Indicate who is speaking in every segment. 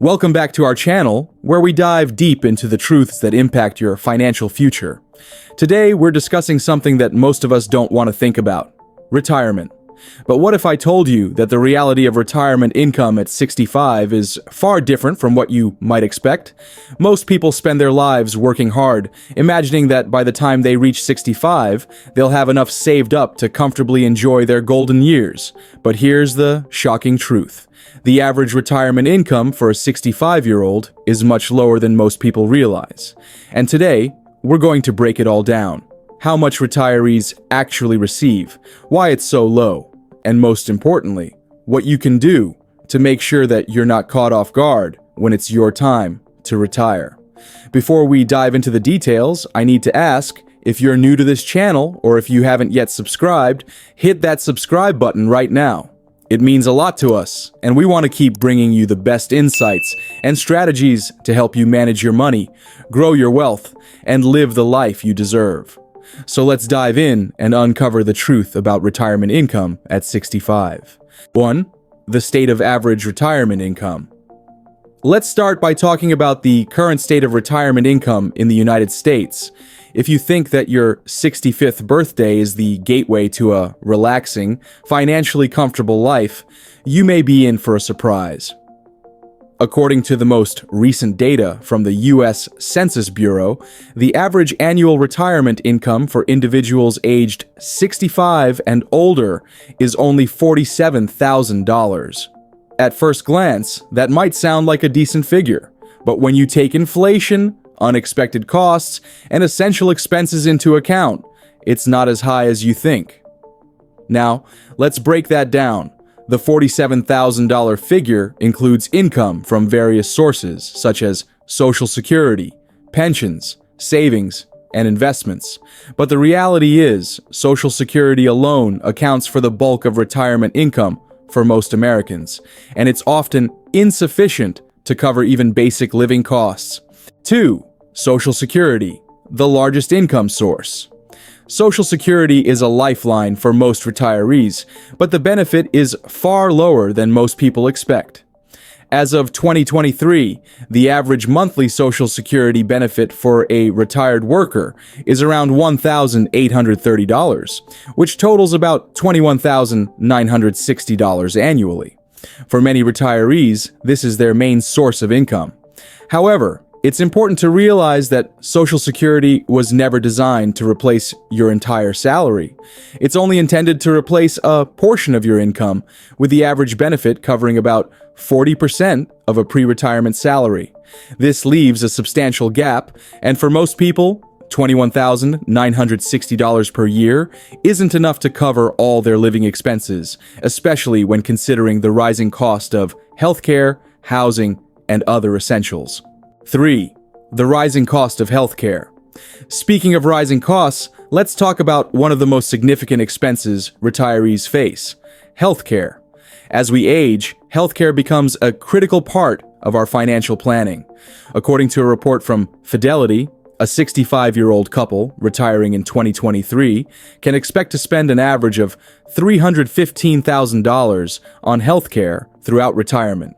Speaker 1: Welcome back to our channel, where we dive deep into the truths that impact your financial future. Today, we're discussing something that most of us don't want to think about: retirement. But what if I told you that the reality of retirement income at 65 is far different from what you might expect? Most people spend their lives working hard, imagining that by the time they reach 65, they'll have enough saved up to comfortably enjoy their golden years. But here's the shocking truth. The average retirement income for a 65-year-old is much lower than most people realize. And today, we're going to break it all down: how much retirees actually receive, why it's so low, and most importantly, what you can do to make sure that you're not caught off guard when it's your time to retire. Before we dive into the details, I need to ask, if you're new to this channel or if you haven't yet subscribed, hit that subscribe button right now. It means a lot to us, and we want to keep bringing you the best insights and strategies to help you manage your money, grow your wealth, and live the life you deserve. So let's dive in and uncover the truth about retirement income at 65. 1. The state of average retirement income. Let's start by talking about the current state of retirement income in the United States. If you think that your 65th birthday is the gateway to a relaxing, financially comfortable life, you may be in for a surprise. According to the most recent data from the U.S. Census Bureau, the average annual retirement income for individuals aged 65 and older is only $47,000. At first glance, that might sound like a decent figure, but when you take inflation, unexpected costs, and essential expenses into account, it's not as high as you think. Now, let's break that down. The $47,000 figure includes income from various sources, such as Social Security, pensions, savings, and investments. But the reality is, Social Security alone accounts for the bulk of retirement income for most Americans, and it's often insufficient to cover even basic living costs. 2. Social Security, the largest income source. Social Security is a lifeline for most retirees, but the benefit is far lower than most people expect. As of 2023, the average monthly Social Security benefit for a retired worker is around $1,830, which totals about $21,960 annually. For many retirees, this is their main source of income. However, it's important to realize that Social Security was never designed to replace your entire salary. It's only intended to replace a portion of your income, with the average benefit covering about 40% of a pre-retirement salary. This leaves a substantial gap, and for most people, $21,960 per year isn't enough to cover all their living expenses, especially when considering the rising cost of healthcare, housing, and other essentials. 3. The rising cost of healthcare. Speaking of rising costs, let's talk about one of the most significant expenses retirees face: healthcare. As we age, healthcare becomes a critical part of our financial planning. According to a report from Fidelity, a 65-year-old couple retiring in 2023 can expect to spend an average of $315,000 on healthcare throughout retirement.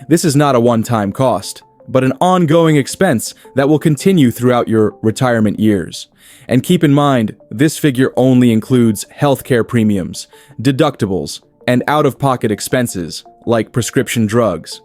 Speaker 1: This is not a one-time cost, but an ongoing expense that will continue throughout your retirement years. And keep in mind, this figure only includes healthcare premiums, deductibles, and out-of-pocket expenses like prescription drugs.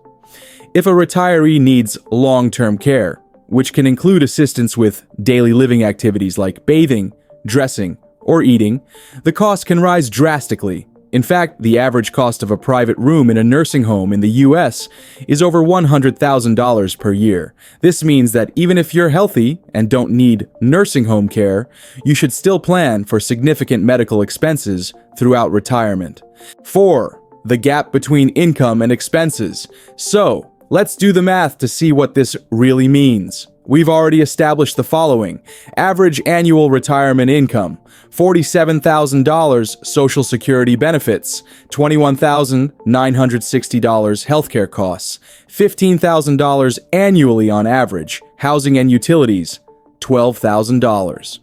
Speaker 1: If a retiree needs long-term care, which can include assistance with daily living activities like bathing, dressing, or eating, the cost can rise drastically. In fact, the average cost of a private room in a nursing home in the U.S. is over $100,000 per year. This means that even if you're healthy and don't need nursing home care, you should still plan for significant medical expenses throughout retirement. 4. The gap between income and expenses. So, let's do the math to see what this really means. We've already established the following: average annual retirement income, $47,000 Social Security benefits, $21,960 healthcare costs, $15,000 annually on average, housing and utilities, $12,000.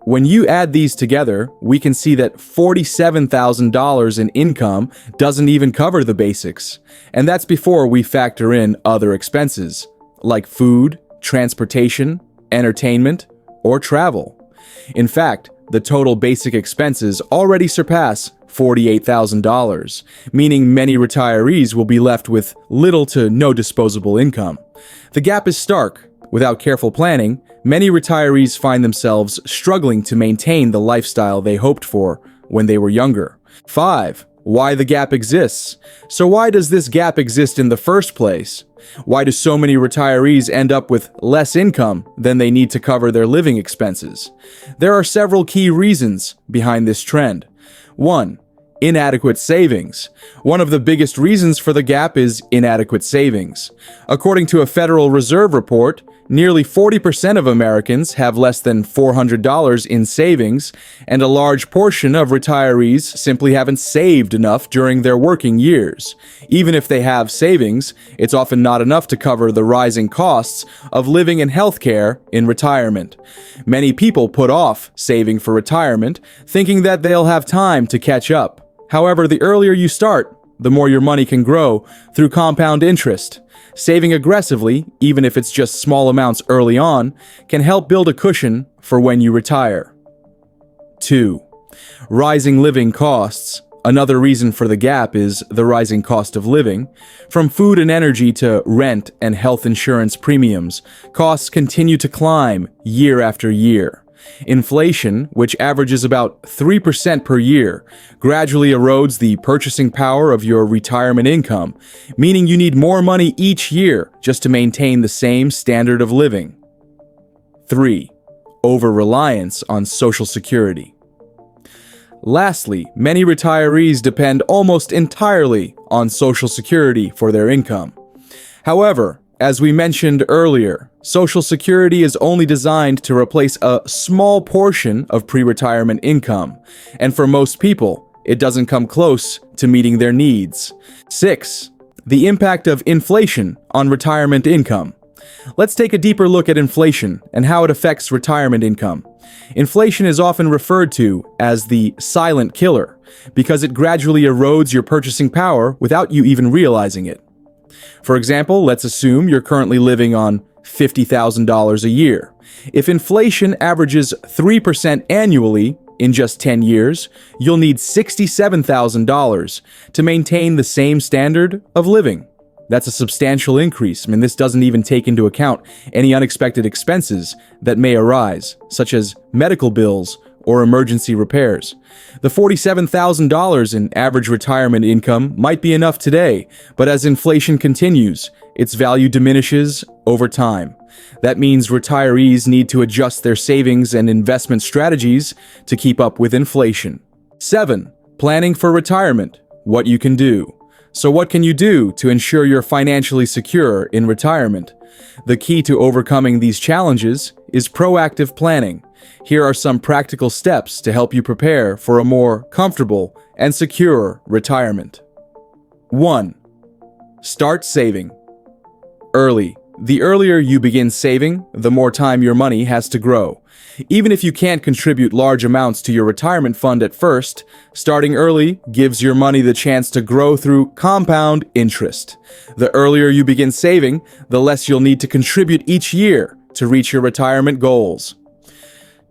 Speaker 1: When you add these together, we can see that $47,000 in income doesn't even cover the basics. And that's before we factor in other expenses, like food, transportation, entertainment, or travel. In fact, the total basic expenses already surpass $48,000, meaning many retirees will be left with little to no disposable income. The gap is stark. Without careful planning, many retirees find themselves struggling to maintain the lifestyle they hoped for when they were younger. 5. Why the gap exists. So why does this gap exist in the first place? Why do so many retirees end up with less income than they need to cover their living expenses? There are several key reasons behind this trend. 1. Inadequate savings. One of the biggest reasons for the gap is inadequate savings. According to a Federal Reserve report, nearly 40% of Americans have less than $400 in savings, and a large portion of retirees simply haven't saved enough during their working years. Even if they have savings, it's often not enough to cover the rising costs of living and healthcare in retirement. Many people put off saving for retirement, thinking that they'll have time to catch up. However, the earlier you start, the more your money can grow through compound interest. Saving aggressively, even if it's just small amounts early on, can help build a cushion for when you retire. 2. Rising living costs. Another reason for the gap is the rising cost of living. From food and energy to rent and health insurance premiums, costs continue to climb year after year. Inflation, which averages about 3% per year, gradually erodes the purchasing power of your retirement income, meaning you need more money each year just to maintain the same standard of living. 3. Over-reliance on Social Security. Lastly, many retirees depend almost entirely on Social Security for their income. However, as we mentioned earlier, Social Security is only designed to replace a small portion of pre-retirement income, and for most people, it doesn't come close to meeting their needs. 6. The impact of inflation on retirement income. Let's take a deeper look at inflation and how it affects retirement income. Inflation is often referred to as the silent killer because it gradually erodes your purchasing power without you even realizing it. For example, let's assume you're currently living on $50,000 a year. If inflation averages 3% annually in just 10 years, you'll need $67,000 to maintain the same standard of living. That's a substantial increase. This doesn't even take into account any unexpected expenses that may arise, such as medical bills or emergency repairs. The $47,000 in average retirement income might be enough today, but as inflation continues, its value diminishes over time. That means retirees need to adjust their savings and investment strategies to keep up with inflation. 7. Planning for retirement. What you can do. So what can you do to ensure you're financially secure in retirement? The key to overcoming these challenges is proactive planning. Here are some practical steps to help you prepare for a more comfortable and secure retirement. 1. Start saving early. The earlier you begin saving, the more time your money has to grow. Even if you can't contribute large amounts to your retirement fund at first, starting early gives your money the chance to grow through compound interest. The earlier you begin saving, the less you'll need to contribute each year to reach your retirement goals.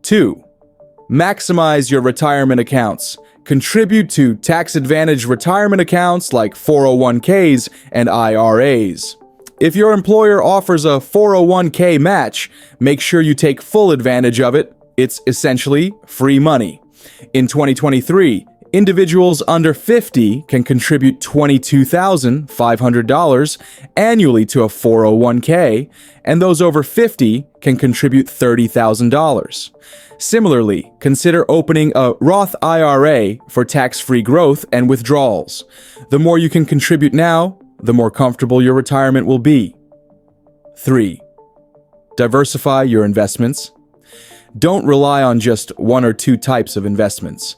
Speaker 1: 2. Maximize your retirement accounts. Contribute to tax-advantaged retirement accounts like 401ks and IRAs. If your employer offers a 401k match, make sure you take full advantage of it. It's essentially free money. In 2023, individuals under 50 can contribute $22,500 annually to a 401k, and those over 50 can contribute $30,000. Similarly, consider opening a Roth IRA for tax-free growth and withdrawals. The more you can contribute now, the more comfortable your retirement will be. 3. Diversify your investments. Don't rely on just one or two types of investments.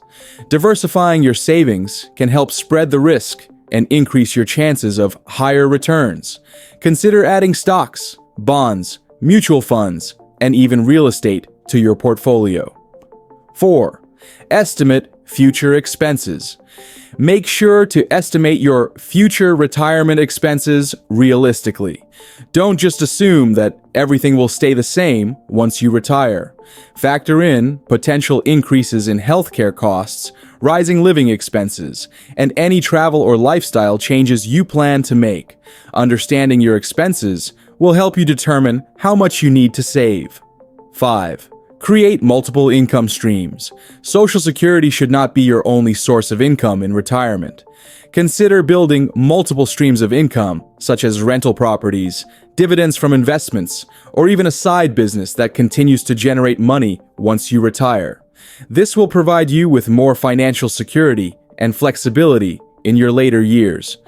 Speaker 1: Diversifying your savings can help spread the risk and increase your chances of higher returns. Consider adding stocks, bonds, mutual funds, and even real estate to your portfolio. 4. Estimate future expenses. Make sure to estimate your future retirement expenses realistically. Don't just assume that everything will stay the same once you retire. Factor in potential increases in healthcare costs, rising living expenses, and any travel or lifestyle changes you plan to make. Understanding your expenses will help you determine how much you need to save. 5. Create multiple income streams. Social Security should not be your only source of income in retirement. Consider building multiple streams of income, such as rental properties, dividends from investments, or even a side business that continues to generate money once you retire. This will provide you with more financial security and flexibility in your later years.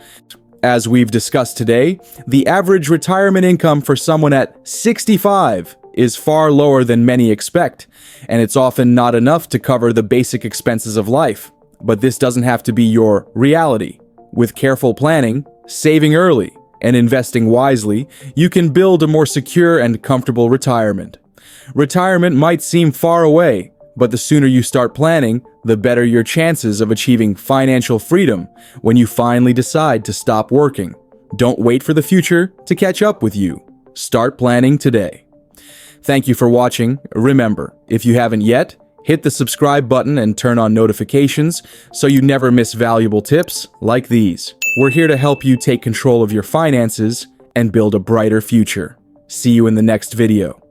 Speaker 1: As we've discussed today, the average retirement income for someone at 65 is far lower than many expect, and it's often not enough to cover the basic expenses of life. But this doesn't have to be your reality. With careful planning, saving early, and investing wisely, you can build a more secure and comfortable retirement. Retirement might seem far away, but the sooner you start planning, the better your chances of achieving financial freedom when you finally decide to stop working. Don't wait for the future to catch up with you. Start planning today. Thank you for watching. Remember, if you haven't yet, hit the subscribe button and turn on notifications so you never miss valuable tips like these. We're here to help you take control of your finances and build a brighter future. See you in the next video.